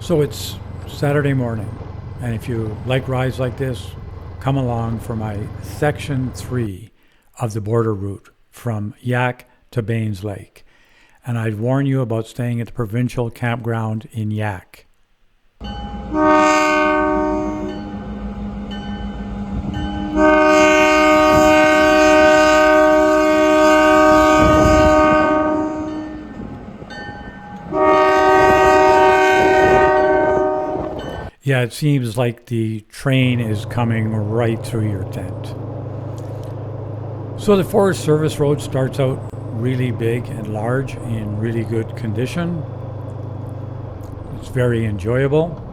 So it's Saturday morning, and if you like rides like this, come along for my section 3 of the border route from Yahk to Baynes Lake. And I'd warn you about staying at the provincial campground in Yahk. Yeah, it seems like the train is coming right through your tent. So the Forest Service Road starts out really big and large in really good condition. It's very enjoyable.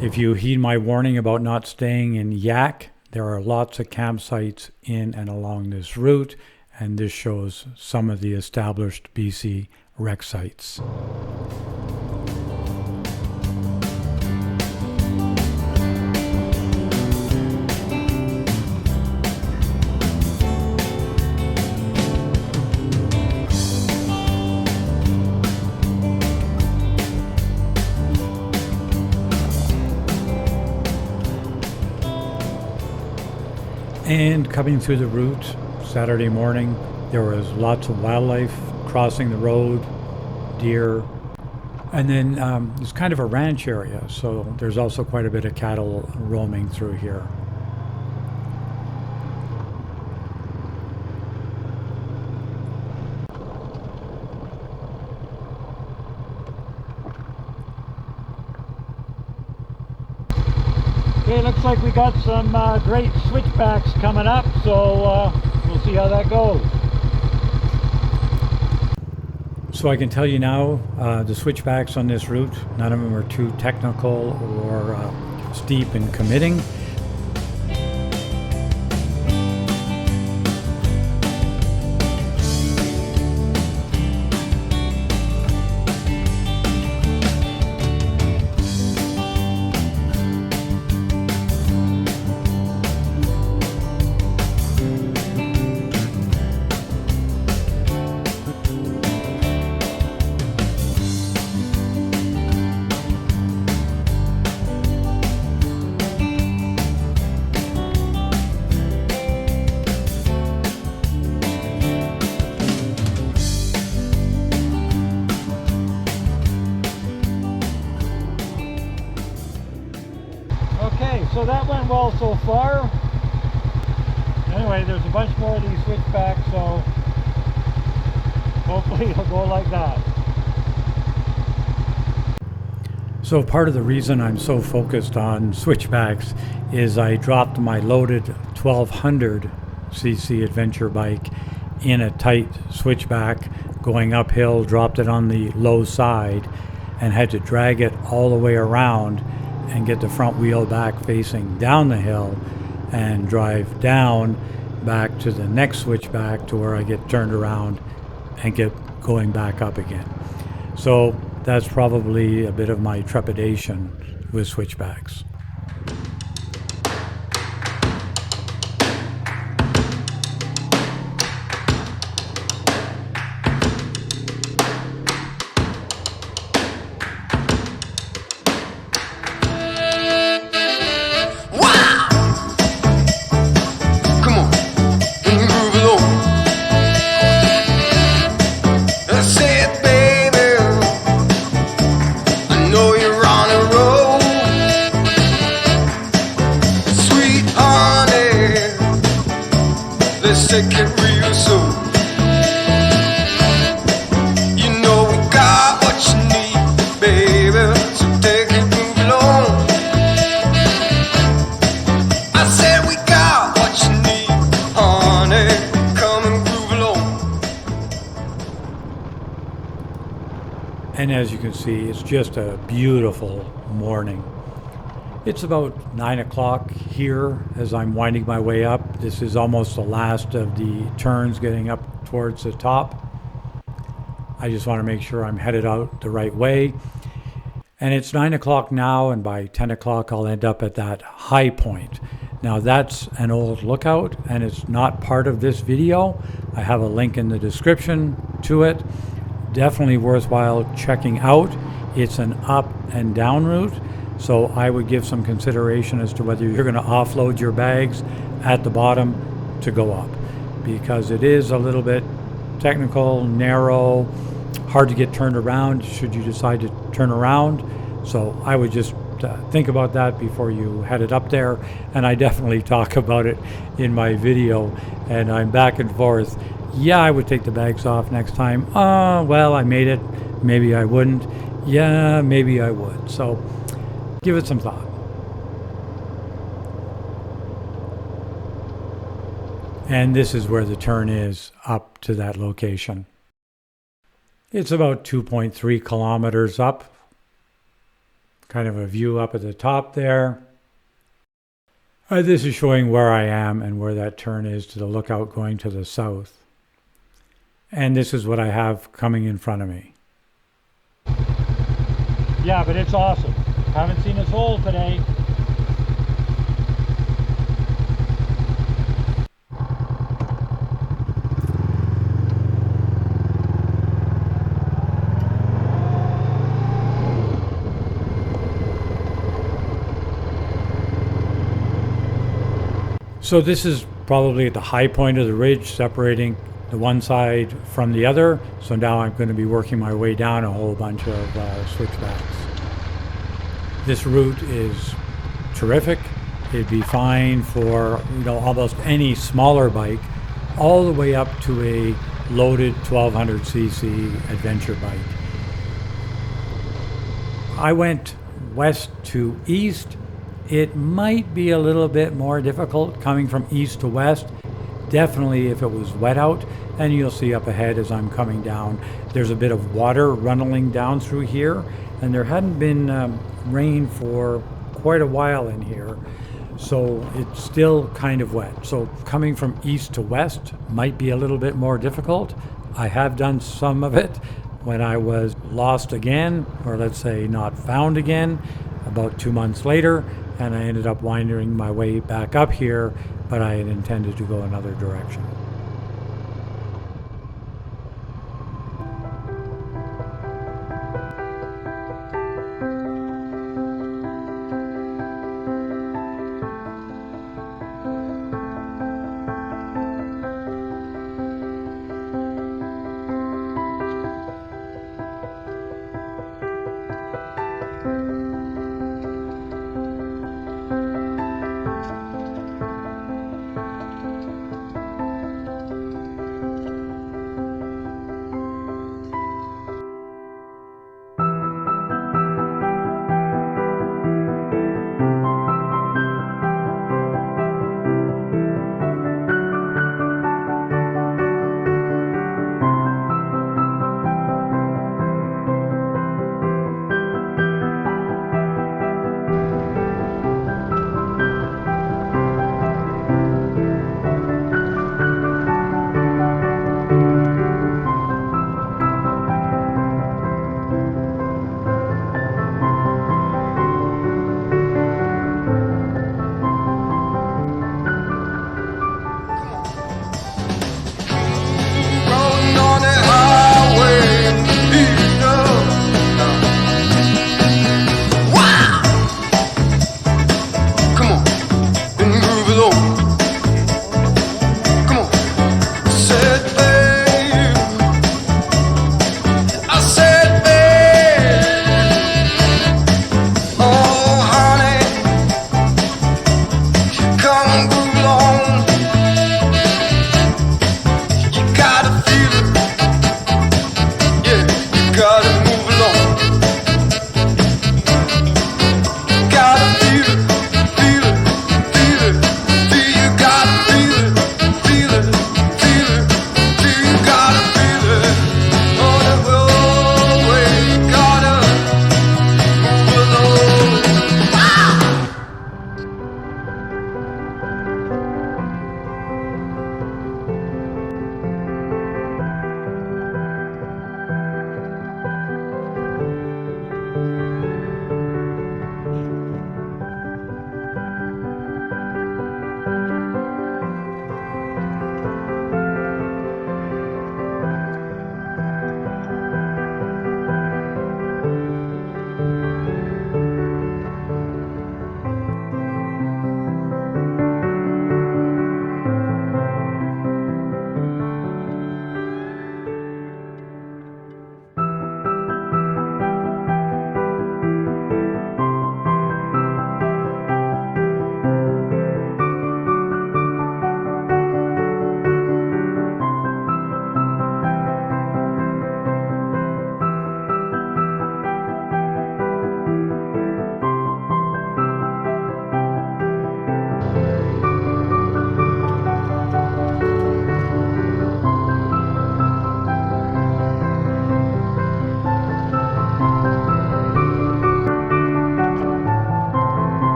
If you heed my warning about not staying in Yahk, there are lots of campsites in and along this route, and this shows some of the established BC rec sites. And coming through the route Saturday morning, there was lots of wildlife crossing the road, deer, and then it's kind of a ranch area, so there's also quite a bit of cattle roaming through here. Okay, looks like we got some great switchbacks coming up, so we'll see how that goes. So I can tell you now, the switchbacks on this route, none of them are too technical or steep and committing. Okay, so that went well so far. Anyway, there's a bunch more of these switchbacks, so hopefully it'll go like that. So part of the reason I'm so focused on switchbacks is I dropped my loaded 1200cc adventure bike in a tight switchback going uphill, dropped it on the low side, and had to drag it all the way around and get the front wheel back facing down the hill and drive down back to the next switchback to where I get turned around and get going back up again. So that's probably a bit of my trepidation with switchbacks. Let's take it real soon. You know we got what you need, baby, so take it, move along. I said we got what you need, honey, come and groove along. And as you can see, it's just a beautiful morning. It's about 9 o'clock here as I'm winding my way up. This is almost the last of the turns getting up towards the top. I just want to make sure I'm headed out the right way. And it's 9 o'clock now, and by 10 o'clock I'll end up at that high point. Now that's an old lookout, and it's not part of this video. I have a link in the description to it. Definitely worthwhile checking out It's an up and down route, so I would give some consideration as to whether you're going to offload your bags at the bottom to go up, because it is a little bit technical, narrow, hard to get turned around should you decide to turn around. So I would just think about that before you headed up there, and I definitely talk about it in my video, and I'm back and forth. Yeah, I would take the bags off next time. Well, I made it. Maybe I wouldn't. Yeah, maybe I would. So give it some thought. And this is where the turn is up to that location. It's about 2.3 kilometers up. Kind of a view up at the top there. This is showing where I am and where that turn is to the lookout going to the south. And this is what I have coming in front of me. Yeah, but it's awesome. Haven't seen this hole today. So this is probably at the high point of the ridge, separating the one side from the other. So now I'm going to be working my way down a whole bunch of switchbacks. This route is terrific. It'd be fine for, almost any smaller bike, all the way up to a loaded 1200cc adventure bike. I went west to east. It might be a little bit more difficult coming from east to west. Definitely if it was wet out, and you'll see up ahead as I'm coming down, there's a bit of water runneling down through here, and there hadn't been rain for quite a while in here, so it's still kind of wet. So coming from east to west might be a little bit more difficult. I have done some of it when I was lost again, or let's say not found again, about 2 months later, and I ended up winding my way back up here, but I had intended to go another direction.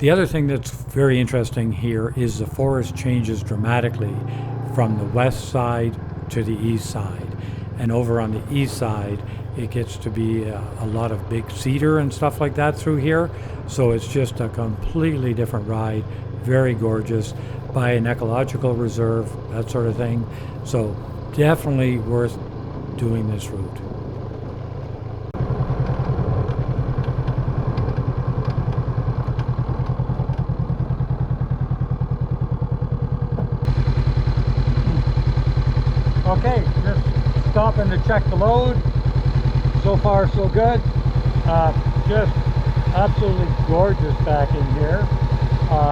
The other thing that's very interesting here is the forest changes dramatically from the west side to the east side. And over on the east side, it gets to be a lot of big cedar and stuff like that through here. So it's just a completely different ride, very gorgeous, by an ecological reserve, that sort of thing. So definitely worth doing this route. Okay, just stopping to check the load. So far so good. Just absolutely gorgeous back in here.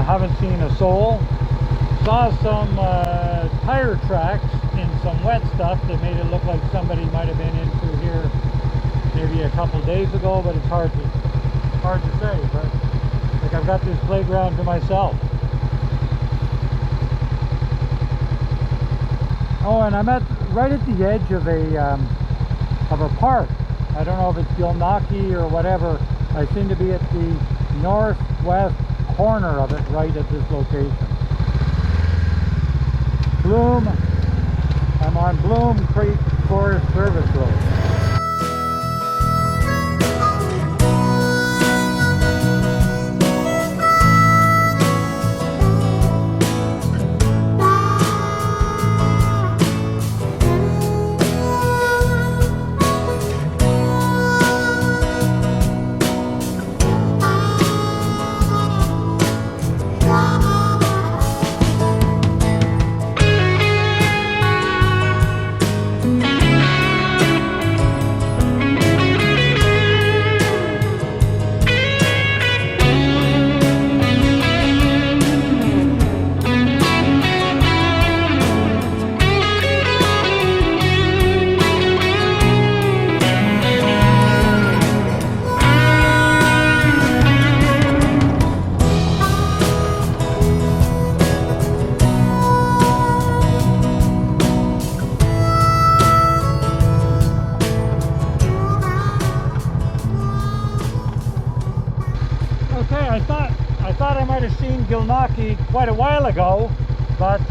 Haven't seen a soul. Saw some tire tracks in some wet stuff that made it look like somebody might have been in through here maybe a couple days ago, but it's hard to say. But like, I've got this playground to myself. Oh, and I'm right at the edge of a park. I don't know if it's Gilnocki or whatever. I seem to be at the northwest corner of it, right at this location. Bloom. I'm on Bloom Creek Forest Service Road. Gilnocki quite a while ago, but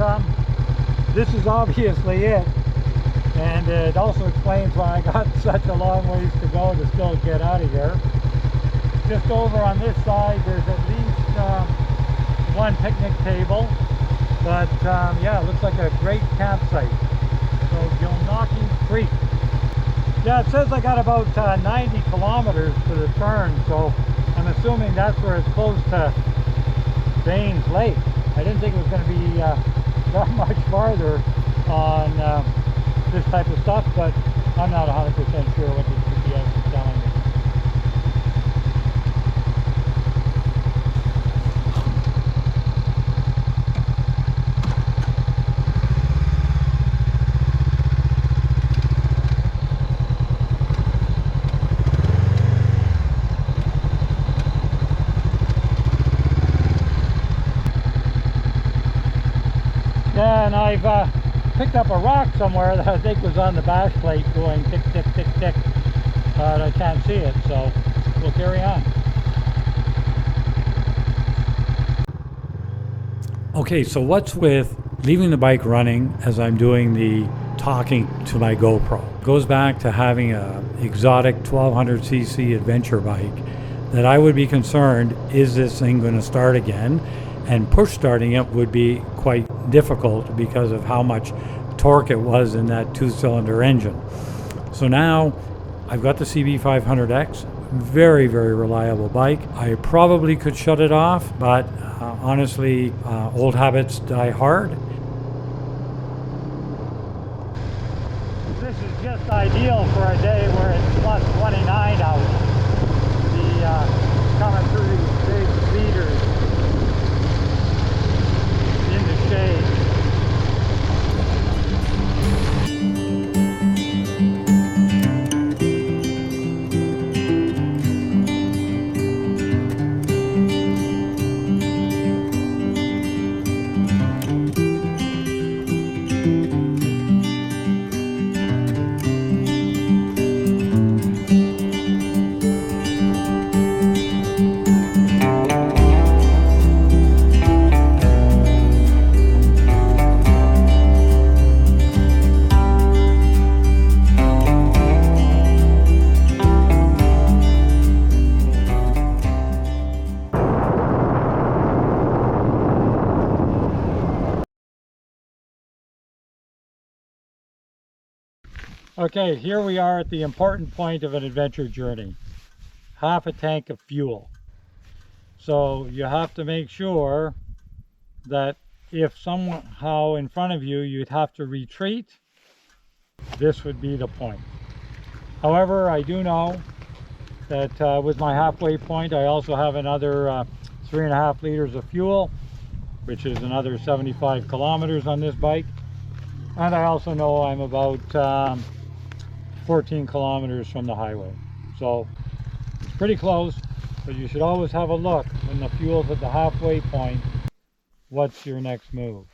this is obviously it, and it also explains why I got such a long ways to go to still get out of here. Just over on this side there's at least one picnic table, but yeah, it looks like a great campsite. So Gilnocki Creek. Yeah, it says I got about 90 kilometers to the turn, so I'm assuming that's where it's close to Baynes Lake. I didn't think it was going to be that much farther on this type of stuff, but I'm not 100% sure what the GPS is telling me. Yeah, and I've picked up a rock somewhere that I think was on the bash plate going tick, tick, tick, tick, but I can't see it, so we'll carry on. Okay, so what's with leaving the bike running as I'm doing the talking to my GoPro? It goes back to having a exotic 1200cc adventure bike that I would be concerned, is this thing going to start again? And push starting it would be quite difficult because of how much torque it was in that 2-cylinder engine. So now I've got the CB500X, very, very reliable bike. I probably could shut it off, but honestly, old habits die hard. This is just ideal for a day where it's plus 29 out. Coming through these big cedars in the shade. Okay, here we are at the important point of an adventure journey. Half a tank of fuel. So you have to make sure that if somehow in front of you you'd have to retreat, this would be the point. However, I do know that with my halfway point I also have another 3.5 liters of fuel, which is another 75 kilometers on this bike. And I also know I'm about 14 kilometers from the highway. So it's pretty close, but you should always have a look when the fuel's at the halfway point. What's your next move?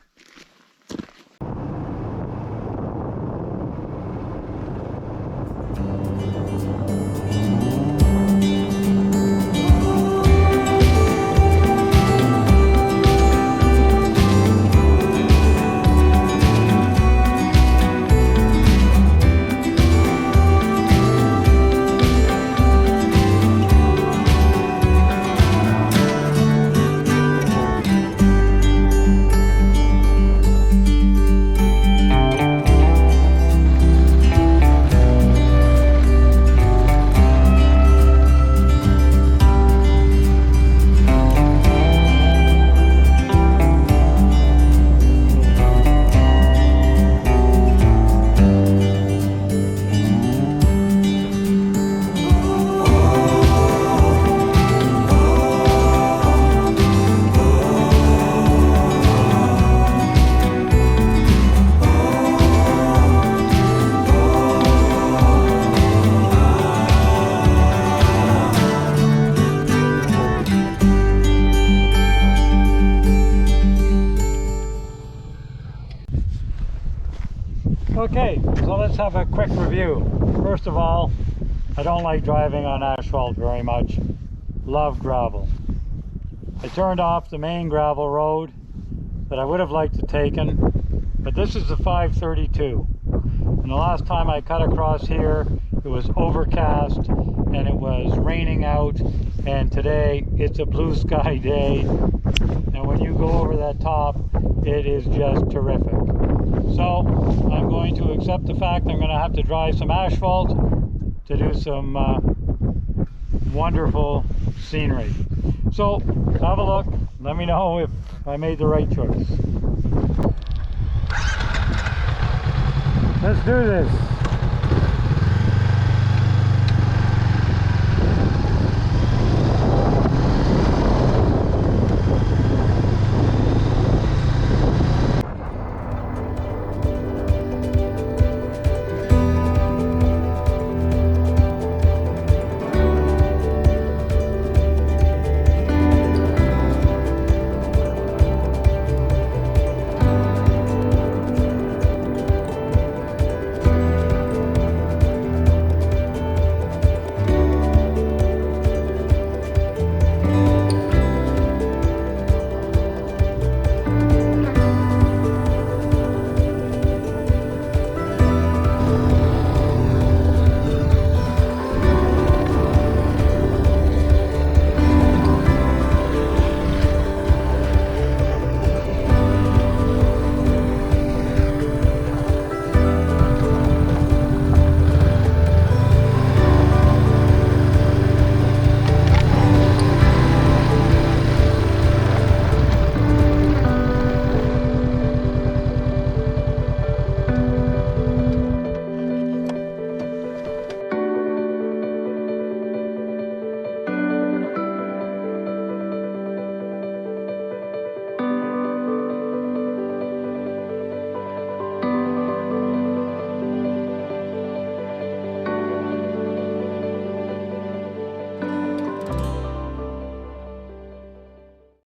Okay, so let's have a quick review. First of all, I don't like driving on asphalt very much. Love gravel. I turned off the main gravel road that I would have liked to taken, but this is the 532. And the last time I cut across here, it was overcast and it was raining out, and today it's a blue sky day, and when you go over that top, it is just terrific. So I'm going to accept the fact I'm going to have to drive some asphalt to do some wonderful scenery. So have a look, let me know if I made the right choice. Let's do this.